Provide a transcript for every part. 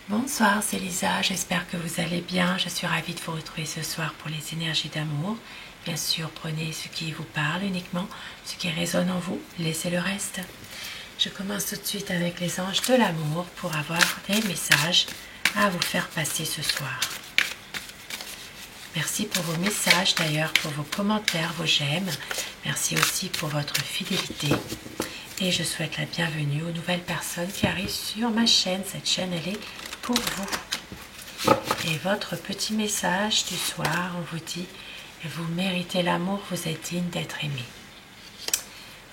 Bonsoir, c'est Lisa, j'espère que vous allez bien. Je suis ravie de vous retrouver ce soir pour les énergies d'amour. Bien sûr, prenez ce qui vous parle uniquement, ce qui résonne en vous, laissez le reste. Je commence tout de suite avec les anges de l'amour pour avoir des messages à vous faire passer ce soir. Merci pour vos messages d'ailleurs, pour vos commentaires, vos j'aime. Merci aussi pour votre fidélité. Et je souhaite la bienvenue aux nouvelles personnes qui arrivent sur ma chaîne. Cette chaîne, elle est pour vous. Et votre petit message du soir, on vous dit, vous méritez l'amour, vous êtes digne d'être aimé.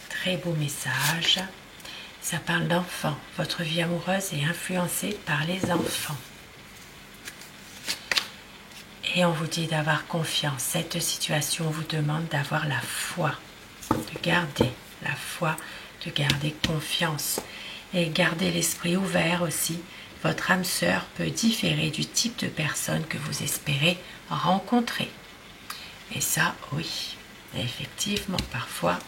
Très beau message. Ça parle d'enfants. Votre vie amoureuse est influencée par les enfants. Et on vous dit d'avoir confiance. Cette situation vous demande d'avoir la foi, de garder la foi, de garder confiance et garder l'esprit ouvert aussi. Votre âme sœur peut différer du type de personne que vous espérez rencontrer. Et ça, oui, effectivement, parfois,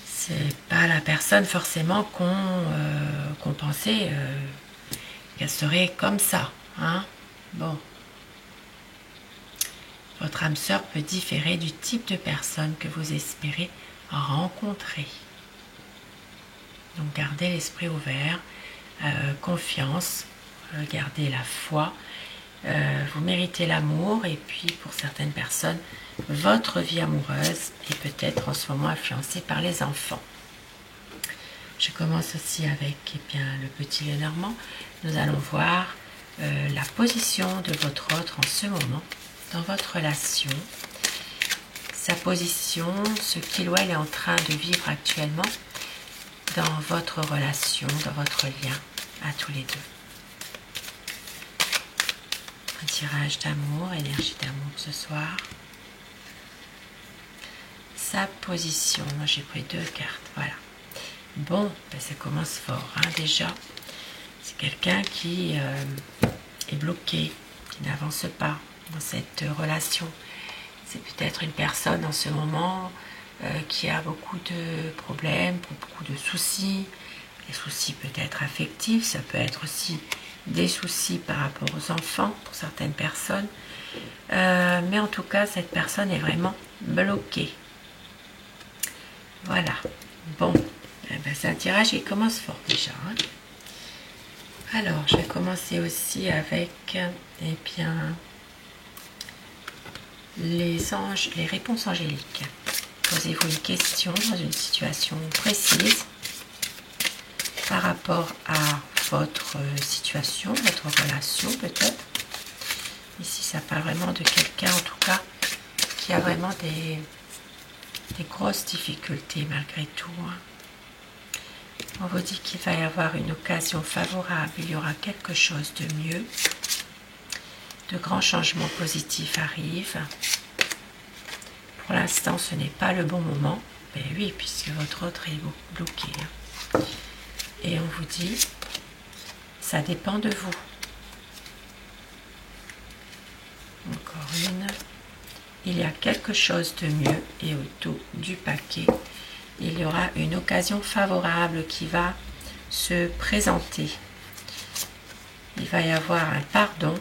c'est pas la personne forcément qu'on pensait qu'elle serait comme ça, hein. Bon, votre âme sœur peut différer du type de personne que vous espérez rencontrer. Donc gardez l'esprit ouvert, confiance, gardez la foi, vous méritez l'amour et puis pour certaines personnes, votre vie amoureuse est peut-être en ce moment influencée par les enfants. Je commence aussi avec le petit Lenormand. Nous allons voir la position de votre autre en ce moment dans votre relation, sa position, ce qu'il ou elle est en train de vivre actuellement dans votre relation, dans votre lien à tous les deux. Un tirage d'amour, énergie d'amour ce soir. Sa position, moi j'ai pris 2 cartes, voilà. Bon, ça commence fort, hein, déjà. C'est quelqu'un qui est bloqué, qui n'avance pas dans cette relation. C'est peut-être une personne en ce moment qui a beaucoup de problèmes, beaucoup de soucis, des soucis peut-être affectifs, ça peut être aussi des soucis par rapport aux enfants pour certaines personnes. Mais en tout cas, cette personne est vraiment bloquée. Voilà. Bon, c'est un tirage qui commence fort déjà, hein. Alors, je vais commencer aussi avec les anges, les réponses angéliques. Posez-vous une question dans une situation précise par rapport à votre situation, votre relation peut-être. Ici, ça parle vraiment de quelqu'un, en tout cas, qui a vraiment des grosses difficultés malgré tout, hein. On vous dit qu'il va y avoir une occasion favorable, il y aura quelque chose de mieux. De grands changements positifs arrivent. Pour l'instant, ce n'est pas le bon moment. Mais oui, puisque votre autre est bloqué, hein. Et on vous dit, ça dépend de vous. Encore une. Il y a quelque chose de mieux et au dos du paquet, il y aura une occasion favorable qui va se présenter. Il va y avoir un pardon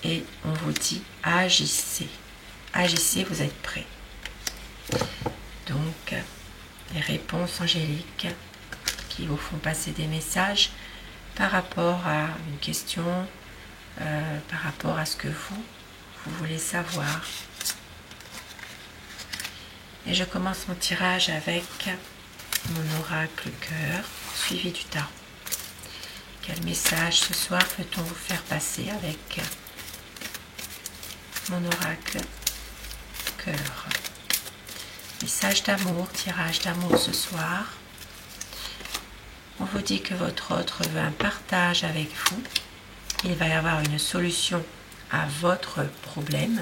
et on vous dit agissez. Agissez, vous êtes prêts. Donc, les réponses angéliques qui vous font passer des messages par rapport à une question, par rapport à ce que vous voulez savoir. Et je commence mon tirage avec mon oracle cœur, suivi du tarot. Quel message ce soir peut-on vous faire passer avec mon oracle cœur? Message d'amour, tirage d'amour ce soir. On vous dit que votre autre veut un partage avec vous. Il va y avoir une solution à votre problème,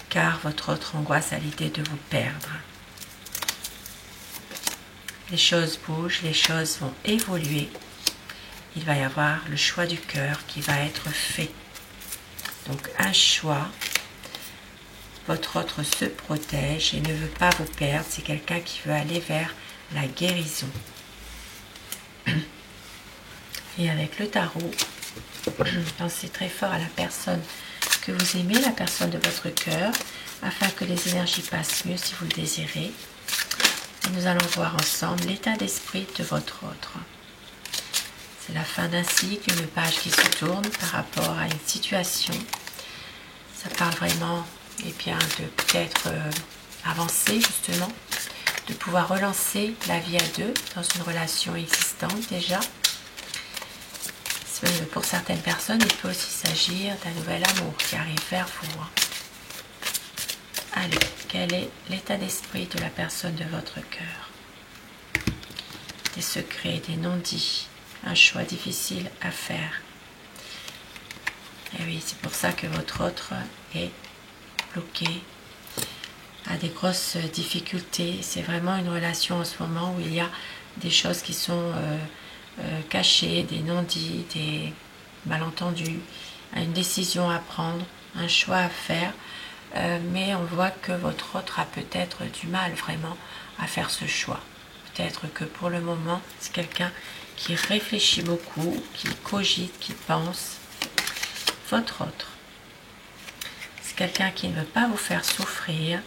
car votre autre angoisse à l'idée de vous perdre. Les choses bougent, les choses vont évoluer. Il va y avoir le choix du cœur qui va être fait. Donc un choix. Votre autre se protège et ne veut pas vous perdre. C'est quelqu'un qui veut aller vers la guérison. Et avec le tarot, pensez très fort à la personne que vous aimez, la personne de votre cœur, afin que les énergies passent mieux si vous le désirez. Et nous allons voir ensemble l'état d'esprit de votre autre. C'est la fin d'un cycle, une page qui se tourne par rapport à une situation. Ça parle vraiment bien, de peut-être avancer justement, de pouvoir relancer la vie à deux dans une relation existante déjà. Pour certaines personnes, il peut aussi s'agir d'un nouvel amour qui arrive vers vous. Allez, quel est l'état d'esprit de la personne de votre cœur? Des secrets, des non-dits, un choix difficile à faire. Et oui, c'est pour ça que votre autre est bloqué, a des grosses difficultés. C'est vraiment une relation en ce moment où il y a des choses qui sont cachées, des non-dits, des malentendus, une décision à prendre, un choix à faire. Mais on voit que votre autre a peut-être du mal vraiment à faire ce choix. Peut-être que pour le moment, c'est quelqu'un qui réfléchit beaucoup, qui cogite, qui pense. Votre autre, c'est quelqu'un qui ne veut pas vous faire souffrir,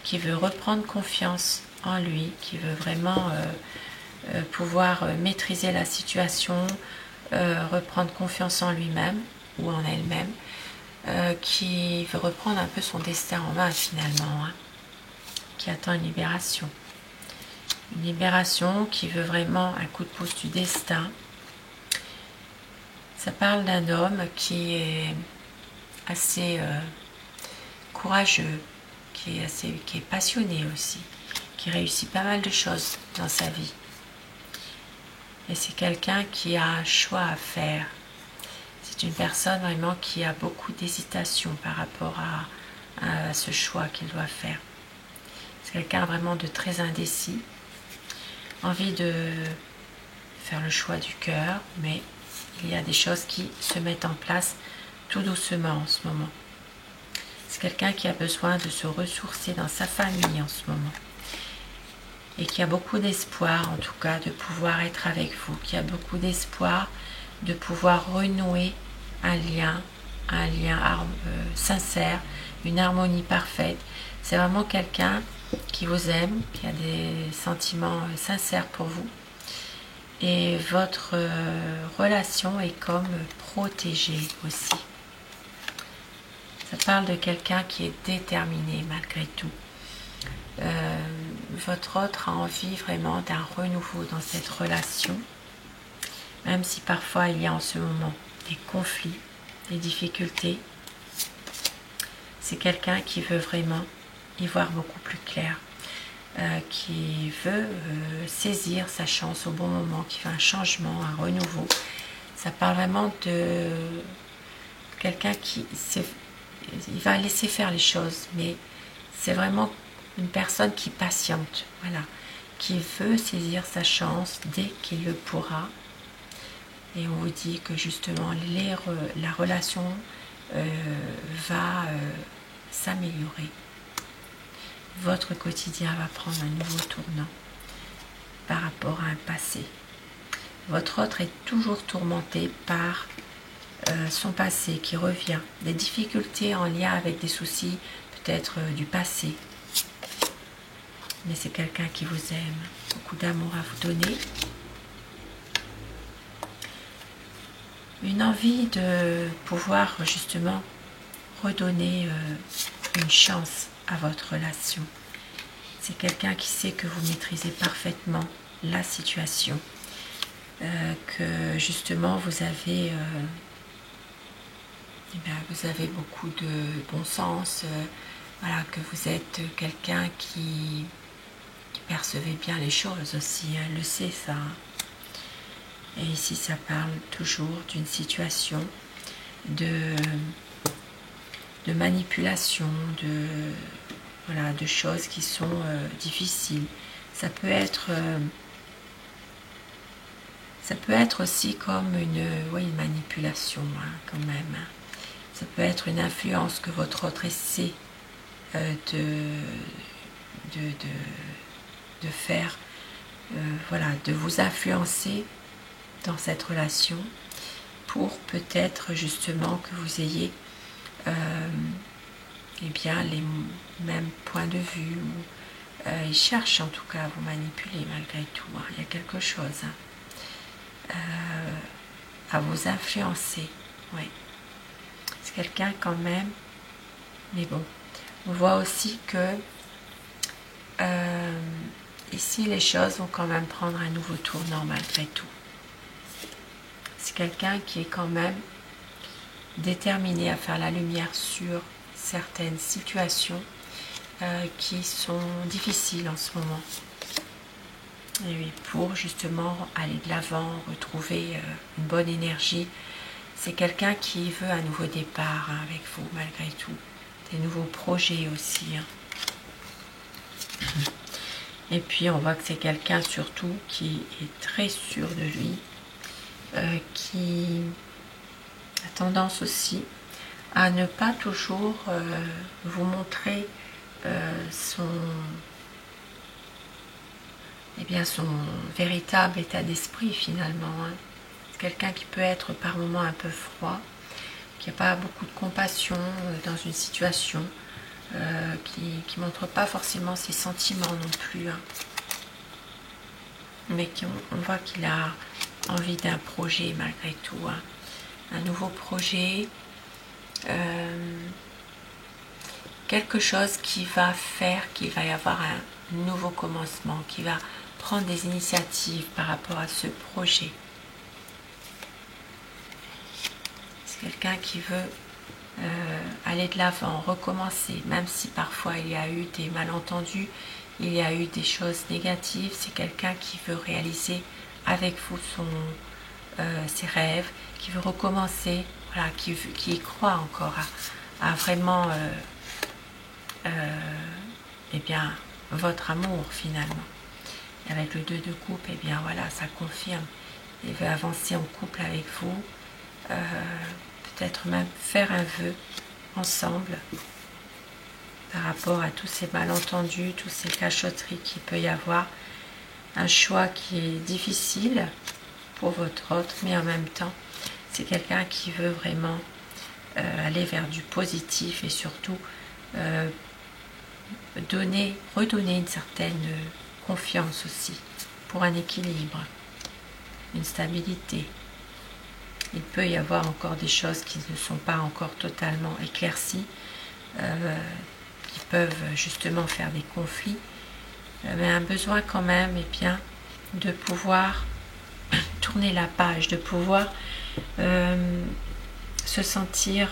qui veut reprendre confiance en lui, qui veut vraiment pouvoir maîtriser la situation, reprendre confiance en lui-même ou en elle-même, qui veut reprendre un peu son destin en main finalement, qui attend une libération. Une libération qui veut vraiment un coup de pouce du destin. Ça parle d'un homme qui est assez courageux, qui est passionné aussi, qui réussit pas mal de choses dans sa vie. Et c'est quelqu'un qui a un choix à faire. C'est une personne vraiment qui a beaucoup d'hésitation par rapport à ce choix qu'il doit faire. C'est quelqu'un vraiment de très indécis, envie de faire le choix du cœur, mais il y a des choses qui se mettent en place tout doucement en ce moment. C'est quelqu'un qui a besoin de se ressourcer dans sa famille en ce moment. Et qui a beaucoup d'espoir, en tout cas, de pouvoir être avec vous. Qui a beaucoup d'espoir de pouvoir renouer un lien sincère, une harmonie parfaite. C'est vraiment quelqu'un qui vous aime, qui a des sentiments sincères pour vous. Et votre relation est comme protégée aussi. Ça parle de quelqu'un qui est déterminé malgré tout. Votre autre a envie vraiment d'un renouveau dans cette relation, même si parfois il y a en ce moment des conflits, des difficultés. C'est quelqu'un qui veut vraiment y voir beaucoup plus clair, qui veut saisir sa chance au bon moment, qui veut un changement, un renouveau. Ça parle vraiment de quelqu'un il va laisser faire les choses, mais c'est vraiment une personne qui patiente, voilà, qui veut saisir sa chance dès qu'il le pourra. Et on vous dit que justement la relation va s'améliorer. Votre quotidien va prendre un nouveau tournant par rapport à un passé. Votre autre est toujours tourmenté par son passé qui revient, des difficultés en lien avec des soucis peut-être du passé. Mais c'est quelqu'un qui vous aime, beaucoup d'amour à vous donner. Une envie de pouvoir justement redonner une chance à votre relation. C'est quelqu'un qui sait que vous maîtrisez parfaitement la situation, que justement vous avez beaucoup de bon sens, voilà, que vous êtes quelqu'un qui percevez bien les choses aussi, elle le sait ça. Et ici ça parle toujours d'une situation de manipulation, de choses qui sont difficiles. Ça peut être aussi comme une manipulation, quand même. Ça peut être une influence que votre autre essaie de faire, de vous influencer dans cette relation pour peut-être justement que vous ayez eh bien, les mêmes points de vue. Ils cherchent en tout cas à vous manipuler malgré tout. Hein. Il y a quelque chose à vous influencer. Oui. C'est quelqu'un quand même. Mais bon, on voit aussi que ici les choses vont quand même prendre un nouveau tournant malgré tout. C'est quelqu'un qui est quand même déterminé à faire la lumière sur certaines situations qui sont difficiles en ce moment. Et oui, pour justement aller de l'avant, retrouver une bonne énergie. C'est quelqu'un qui veut un nouveau départ hein, avec vous malgré tout. Des nouveaux projets aussi. Hein. Et puis on voit que c'est quelqu'un surtout qui est très sûr de lui, qui a tendance aussi à ne pas toujours vous montrer son véritable état d'esprit finalement. Hein. C'est quelqu'un qui peut être par moments un peu froid, qui n'a pas beaucoup de compassion dans une situation, qui ne montre pas forcément ses sentiments non plus. Hein. Mais on voit qu'il a envie d'un projet malgré tout. Hein. Un nouveau projet, quelque chose qui va faire qu'il va y avoir un nouveau commencement, qui va prendre des initiatives par rapport à ce projet. C'est quelqu'un qui veut aller de l'avant, recommencer, même si parfois il y a eu des malentendus, il y a eu des choses négatives. C'est quelqu'un qui veut réaliser avec vous ses rêves, qui veut recommencer, voilà, qui y croit encore à vraiment eh bien, votre amour finalement. Et avec le 2 de coupe, eh bien voilà, ça confirme. Il veut avancer en couple avec vous, peut-être même faire un vœu ensemble par rapport à tous ces malentendus, tous ces cachotteries qu'il peut y avoir. Un choix qui est difficile pour votre autre, mais en même temps, c'est quelqu'un qui veut vraiment aller vers du positif et surtout redonner une certaine confiance aussi, pour un équilibre, une stabilité. Il peut y avoir encore des choses qui ne sont pas encore totalement éclaircies, qui peuvent justement faire des conflits, mais un besoin quand même eh bien, de pouvoir tourner la page, de pouvoir se sentir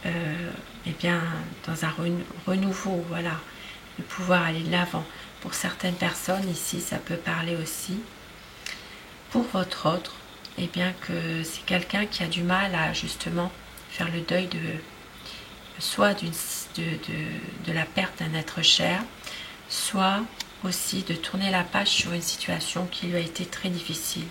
eh bien, dans un renouveau, voilà, de pouvoir aller de l'avant. Pour certaines personnes, ici, ça peut parler aussi, pour votre autre, eh bien, que c'est quelqu'un qui a du mal à justement faire le deuil soit de la perte d'un être cher, soit aussi de tourner la page sur une situation qui lui a été très difficile.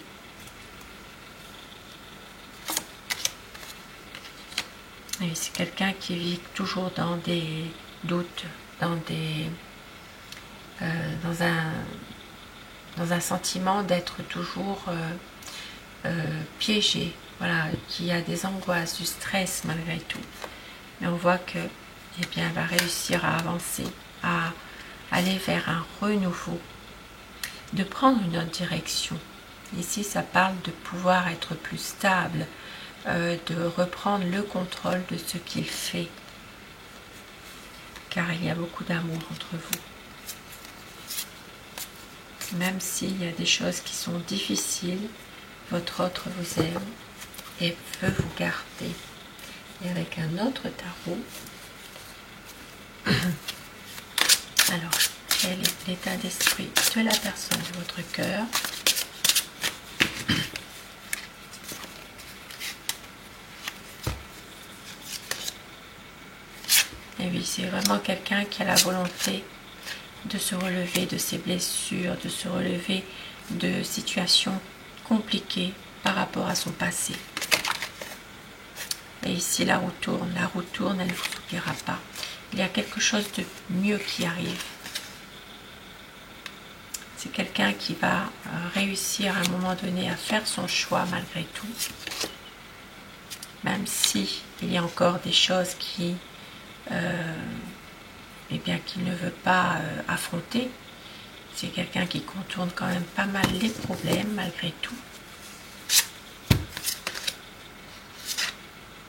Et c'est quelqu'un qui vit toujours dans des doutes, dans un sentiment d'être toujours piégé, voilà, qui a des angoisses, du stress malgré tout. Mais on voit que, eh bien, elle va réussir à avancer, à aller vers un renouveau, de prendre une autre direction. Ici, ça parle de pouvoir être plus stable, de reprendre le contrôle de ce qu'il fait, car il y a beaucoup d'amour entre vous. Même s'il y a des choses qui sont difficiles, votre autre vous aime et veut vous garder. Et avec un autre tarot, alors, quel est l'état d'esprit de la personne de votre cœur? Et oui, c'est vraiment quelqu'un qui a la volonté de se relever de ses blessures, de se relever de situations compliquées par rapport à son passé. Et ici, la roue tourne, elle ne vous oubliera pas. Il y a quelque chose de mieux qui arrive. C'est quelqu'un qui va réussir à un moment donné à faire son choix malgré tout. Même si il y a encore des choses qui, eh bien, qu'il ne veut pas affronter. C'est quelqu'un qui contourne quand même pas mal les problèmes malgré tout.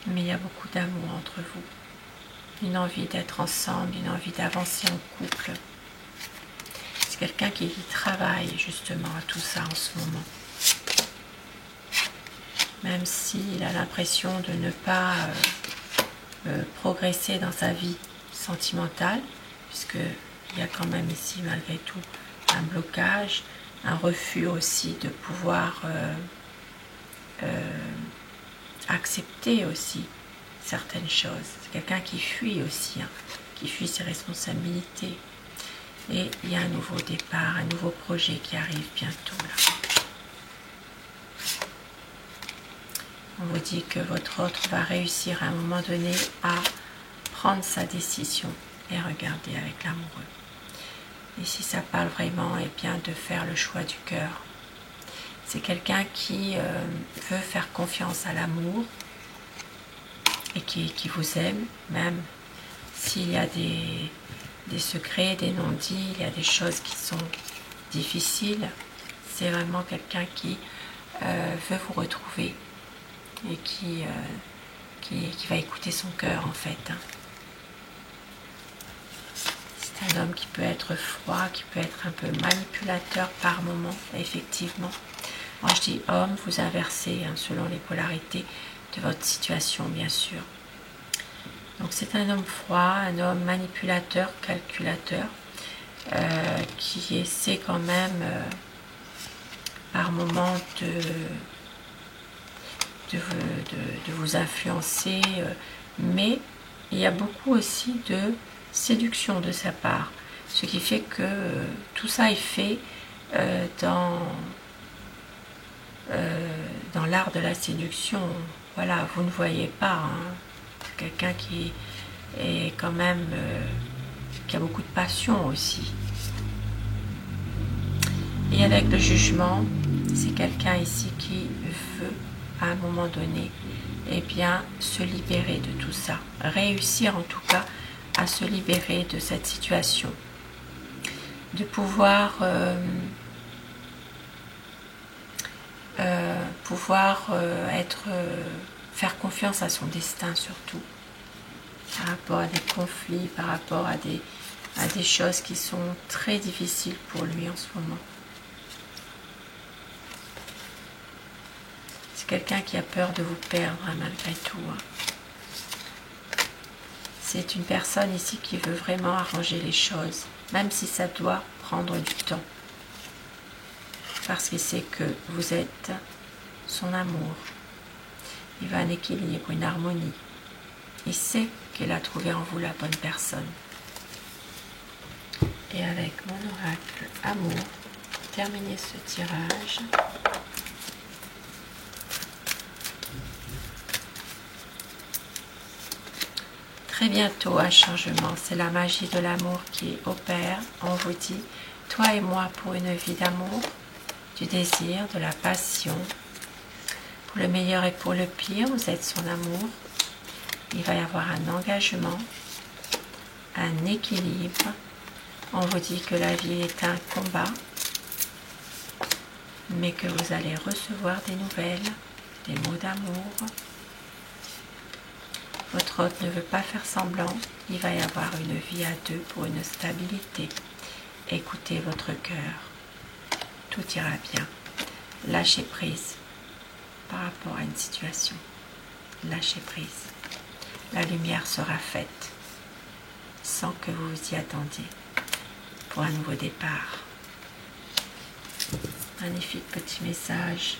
Mais il y a beaucoup d'amour entre vous. Une envie d'être ensemble, une envie d'avancer en couple. C'est quelqu'un qui travaille justement à tout ça en ce moment. Même s'il a l'impression de ne pas progresser dans sa vie sentimentale, puisqu'il y a quand même ici malgré tout un blocage, un refus aussi de pouvoir accepter aussi certaines choses. C'est quelqu'un qui fuit aussi, hein, qui fuit ses responsabilités. Et il y a un nouveau départ, un nouveau projet qui arrive bientôt là. On vous dit que votre autre va réussir à un moment donné à prendre sa décision et regarder avec l'amoureux. Et si ça parle vraiment, eh bien, de faire le choix du cœur. C'est quelqu'un qui veut faire confiance à l'amour et qui vous aime, même s'il y a des secrets, des non-dits, il y a des choses qui sont difficiles. C'est vraiment quelqu'un qui veut vous retrouver et qui va écouter son cœur en fait. C'est un homme qui peut être froid, qui peut être un peu manipulateur par moment, effectivement. Moi je dis homme, vous inversez hein, selon les polarités de votre situation bien sûr. Donc c'est un homme froid, un homme manipulateur, calculateur, qui essaie quand même par moment de vous influencer, mais il y a beaucoup aussi de séduction de sa part, ce qui fait que tout ça est fait dans l'art de la séduction. Voilà, vous ne voyez pas, hein, quelqu'un qui est quand même qui a beaucoup de passion aussi. Et avec le jugement, c'est quelqu'un ici qui veut à un moment donné eh bien, se libérer de tout ça, réussir en tout cas à se libérer de cette situation, de pouvoir faire confiance à son destin surtout, par rapport à des conflits, par rapport à des choses qui sont très difficiles pour lui en ce moment. C'est quelqu'un qui a peur de vous perdre hein, malgré tout. Hein. C'est une personne ici qui veut vraiment arranger les choses, même si ça doit prendre du temps. Parce qu'il sait que vous êtes son amour. Il veut un équilibre, une harmonie. Il sait qu'il a trouvé en vous la bonne personne. Et avec mon oracle amour, pour terminer ce tirage, très bientôt un changement, c'est la magie de l'amour qui opère. On vous dit, toi et moi pour une vie d'amour, du désir, de la passion, pour le meilleur et pour le pire, vous êtes son amour. Il va y avoir un engagement, un équilibre. On vous dit que la vie est un combat, mais que vous allez recevoir des nouvelles, des mots d'amour. Votre hôte ne veut pas faire semblant, il va y avoir une vie à deux pour une stabilité. Écoutez votre cœur, tout ira bien. Lâchez prise par rapport à une situation. Lâchez prise. La lumière sera faite sans que vous vous y attendiez pour un nouveau départ. Magnifique petit message.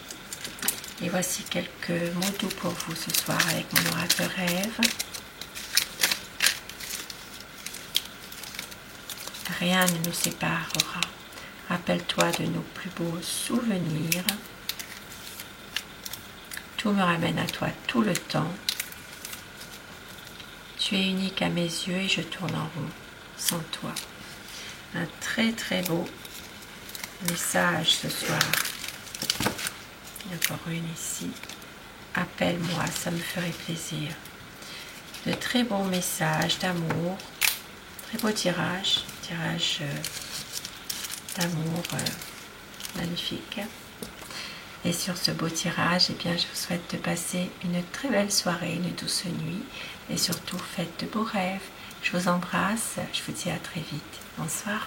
Et voici quelques mots doux pour vous ce soir avec mon oracle rêve. Rien ne nous séparera. Rappelle-toi de nos plus beaux souvenirs. Tout me ramène à toi tout le temps. Tu es unique à mes yeux et je tourne en rond sans toi. Un très très beau message ce soir. Il y en a encore une ici. Appelle-moi, ça me ferait plaisir. De très bons messages d'amour. Très beau tirage. Tirage d'amour magnifique. Et sur ce beau tirage, eh bien, je vous souhaite de passer une très belle soirée, une douce nuit. Et surtout, faites de beaux rêves. Je vous embrasse. Je vous dis à très vite. Bonsoir.